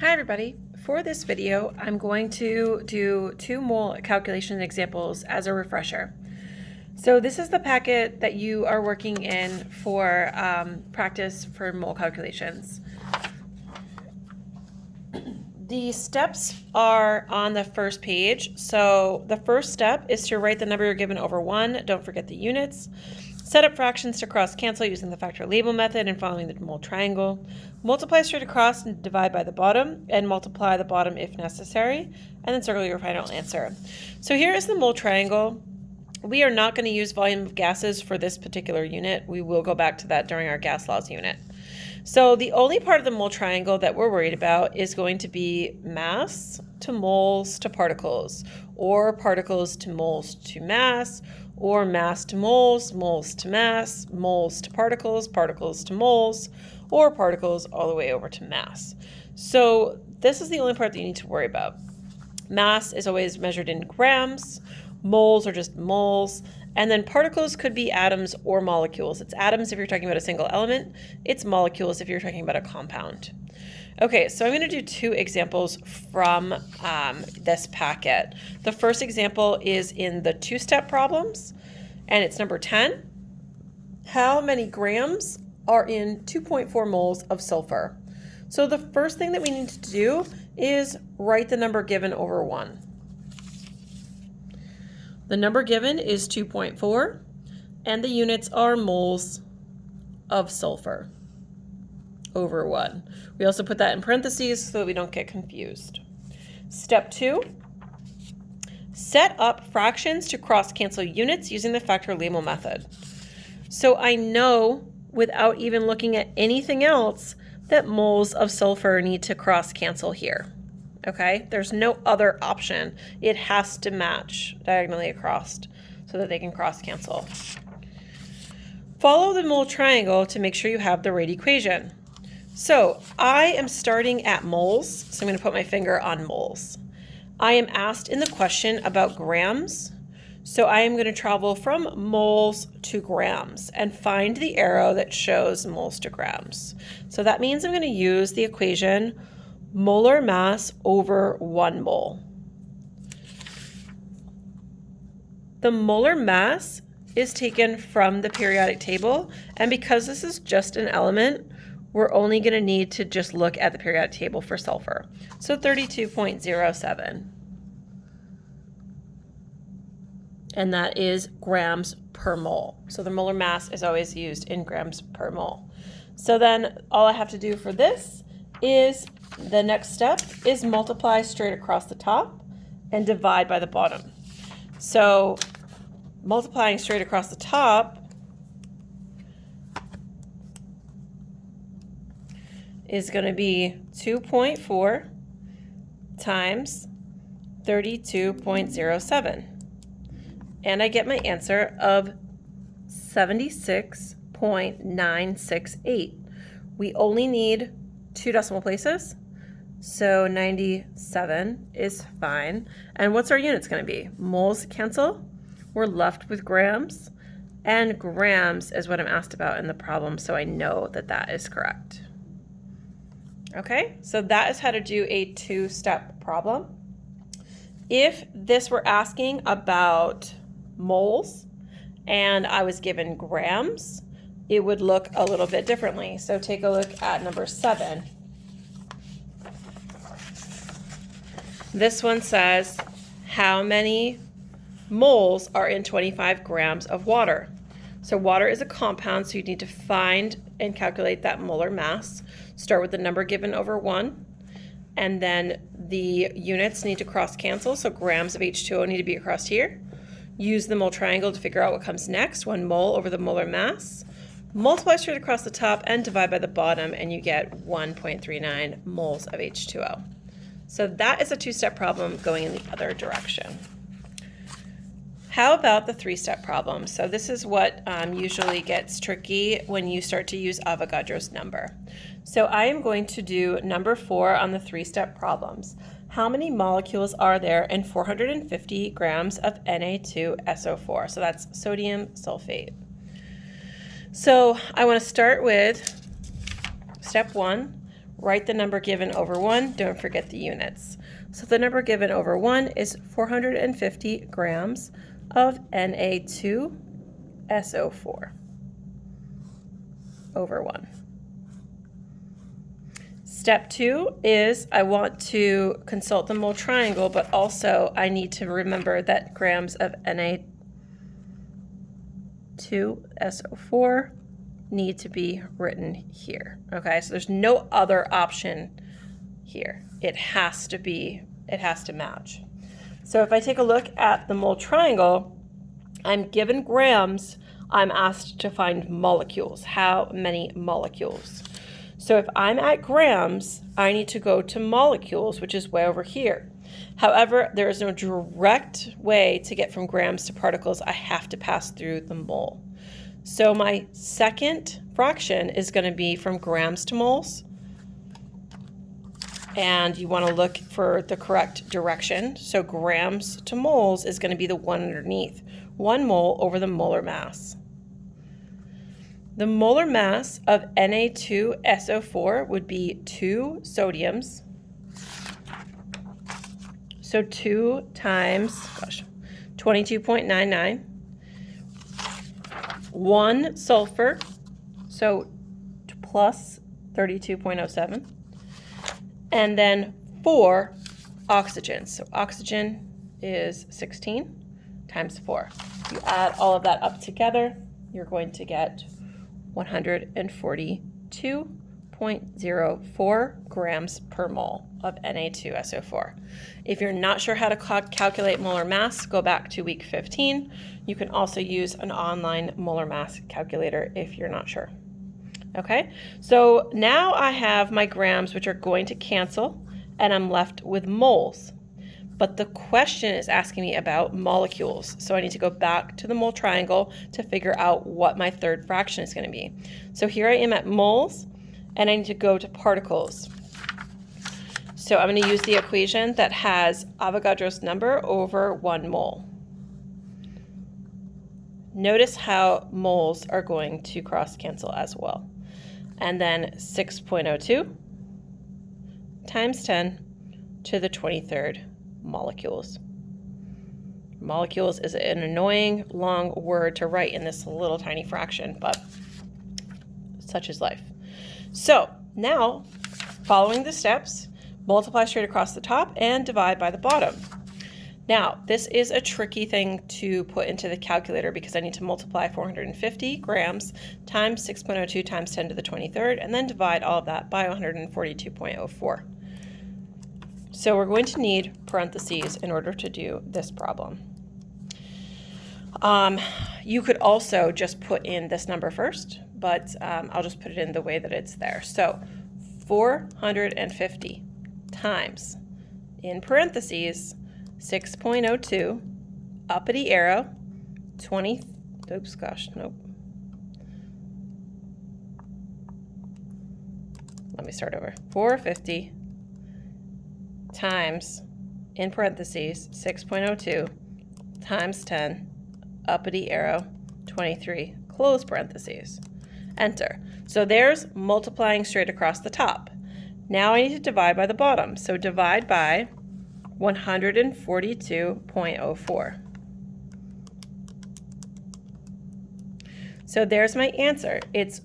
Hi everybody. For this video, I'm going to do 2 mole calculation examples as a refresher. So this is the packet that you are working in for practice for mole calculations. The steps are on the first page. So the first step is to write the number you're given over 1. Don't forget the units. Set up fractions to cross cancel using the factor label method and following the mole triangle. Multiply straight across and divide by the bottom, and multiply the bottom if necessary, and then circle your final answer. So here is the mole triangle. We are not going to use volume of gases for this particular unit. We will go back to that during our gas laws unit. So the only part of the mole triangle that we're worried about is going to be mass to moles to particles, or particles to moles to mass, or mass to moles, moles to mass, moles to particles, particles to moles, or particles all the way over to mass. So this is the only part that you need to worry about. Mass is always measured in grams, moles are just moles, and then particles could be atoms or molecules. It's atoms if you're talking about a single element, it's molecules if you're talking about a compound. Okay, so I'm going to do 2 examples from this packet. The first example is in the 2-step problems, and it's number 10. How many grams are in 2.4 moles of sulfur? So the first thing that we need to do is write the number given over 1. The number given is 2.4, and the units are moles of sulfur over 1. We also put that in parentheses so that we don't get confused. Step 2, set up fractions to cross-cancel units using the factor label method. So I know without even looking at anything else that moles of sulfur need to cross-cancel here. Okay, there's no other option. It has to match diagonally across so that they can cross-cancel. Follow the mole triangle to make sure you have the right equation. So I am starting at moles, so I'm going to put my finger on moles. I am asked in the question about grams, so I am going to travel from moles to grams and find the arrow that shows moles to grams. So that means I'm going to use the equation molar mass over 1 mole. The molar mass is taken from the periodic table, and because this is just an element, we're only going to need to just look at the periodic table for sulfur. So 32.07. And that is grams per mole. So the molar mass is always used in grams per mole. So then all I have to do for this is the next step is multiply straight across the top and divide by the bottom. So multiplying straight across the top is going to be 2.4 times 32.07. And I get my answer of 76.968. We only need 2 decimal places, so 97 is fine. And what's our units going to be? Moles cancel. We're left with grams, and grams is what I'm asked about in the problem, so I know that that is correct. Okay, so that is how to do a 2-step problem. If this were asking about moles and I was given grams, it would look a little bit differently. So take a look at number 7. This one says, how many moles are in 25 grams of water? So water is a compound, so you need to find and calculate that molar mass. Start with the number given over 1, and then the units need to cross cancel, so grams of H2O need to be across here. Use the mole triangle to figure out what comes next, 1 mole over the molar mass. Multiply straight across the top and divide by the bottom, and you get 1.39 moles of H2O. So that is a 2-step problem going in the other direction. How about the 3-step problem? So this is what usually gets tricky when you start to use Avogadro's number. So I am going to do number 4 on the 3-step problems. How many molecules are there in 450 grams of Na2SO4? So that's sodium sulfate. So I want to start with step 1, write the number given over 1, don't forget the units. So the number given over 1 is 450 grams of Na2SO4 over 1. Step 2 is I want to consult the mole triangle, but also I need to remember that grams of Na2SO4 need to be written here. Okay, so there's no other option here. It has to match. So if I take a look at the mole triangle, I'm given grams, I'm asked to find molecules. How many molecules? So if I'm at grams, I need to go to molecules, which is way over here. However, there is no direct way to get from grams to particles. I have to pass through the mole. So my second fraction is going to be from grams to moles. And you want to look for the correct direction. So grams to moles is going to be the one underneath. 1 mole over the molar mass. The molar mass of Na2SO4 would be 2 sodiums. So 2 times 22.99. 1 sulfur, so plus 32.07. And then 4 oxygen. So oxygen is 16 times 4. You add all of that up together, you're going to get 142.04 grams per mole of Na2SO4. If you're not sure how to calculate molar mass, go back to week 15. You can also use an online molar mass calculator if you're not sure. Okay, so now I have my grams, which are going to cancel, and I'm left with moles. But the question is asking me about molecules. So I need to go back to the mole triangle to figure out what my third fraction is going to be. So here I am at moles, and I need to go to particles. So I'm going to use the equation that has Avogadro's number over 1 mole. Notice how moles are going to cross cancel as well. And then 6.02 times 10 to the 23rd molecules. Molecules is an annoying long word to write in this little tiny fraction, but such is life. So now, following the steps, multiply straight across the top and divide by the bottom. Now, this is a tricky thing to put into the calculator because I need to multiply 450 grams times 6.02 times 10 to the 23rd and then divide all of that by 142.04. So we're going to need parentheses in order to do this problem. You could also just put in this number first, but I'll just put it in the way that it's there. So 450 times, in parentheses, 6.02, uppity arrow, 20, oops, gosh, nope. Let me start over. 450 times, in parentheses, 6.02 times 10, uppity arrow, 23, close parentheses, enter. So there's multiplying straight across the top. Now I need to divide by the bottom. So divide by 142.04. So there's my answer. It's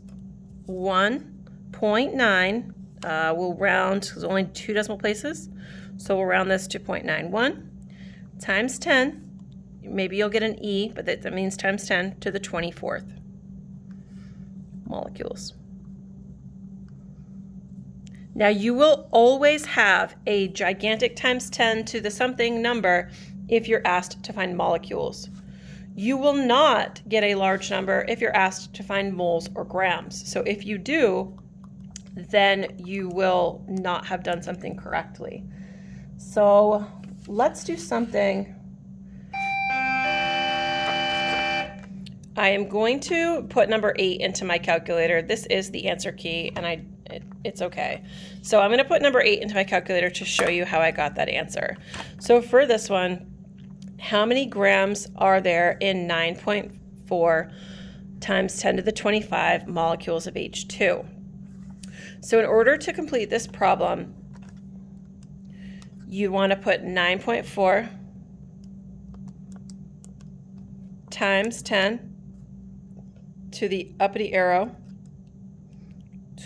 1.9. We'll round, because only 2 decimal places. So we'll round this to 0.91 times 10. Maybe you'll get an E, but that means times 10 to the 24th molecules. Now you will always have a gigantic times 10 to the something number if you're asked to find molecules. You will not get a large number if you're asked to find moles or grams. So if you do, then you will not have done something correctly. So let's do something. I am going to put number 8 into my calculator. This is the answer key, and it's okay. So I'm going to put number 8 into my calculator to show you how I got that answer. So for this one, how many grams are there in 9.4 times 10 to the 25 molecules of H2? So in order to complete this problem, you want to put 9.4 times 10 to the uppity arrow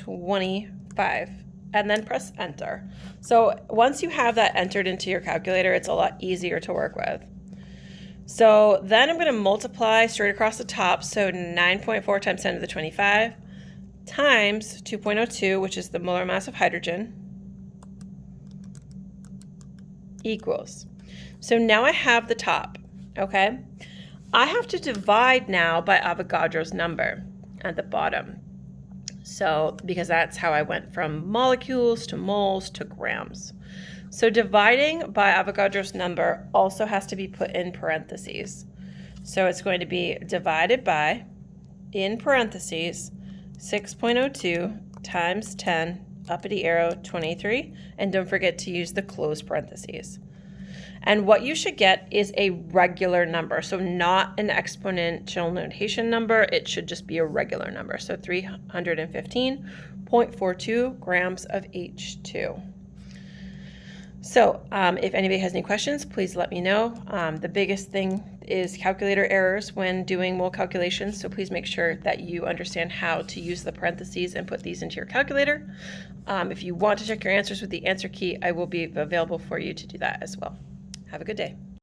25, and then press enter. So once you have that entered into your calculator, it's a lot easier to work with. So then I'm going to multiply straight across the top, so 9.4 times 10 to the 25 times 2.02, which is the molar mass of hydrogen, equals. So now I have the top, okay? I have to divide now by Avogadro's number at the bottom. So, because that's how I went from molecules to moles to grams. So dividing by Avogadro's number also has to be put in parentheses. So it's going to be divided by, in parentheses, 6.02 times 10, uppity arrow 23, and don't forget to use the close parentheses. And what you should get is a regular number, so not an exponential notation number. It should just be a regular number, so 315.42 grams of H2. So if anybody has any questions, please let me know. The biggest thing is calculator errors when doing mole calculations, so please make sure that you understand how to use the parentheses and put these into your calculator. If you want to check your answers with the answer key, I will be available for you to do that as well. Have a good day.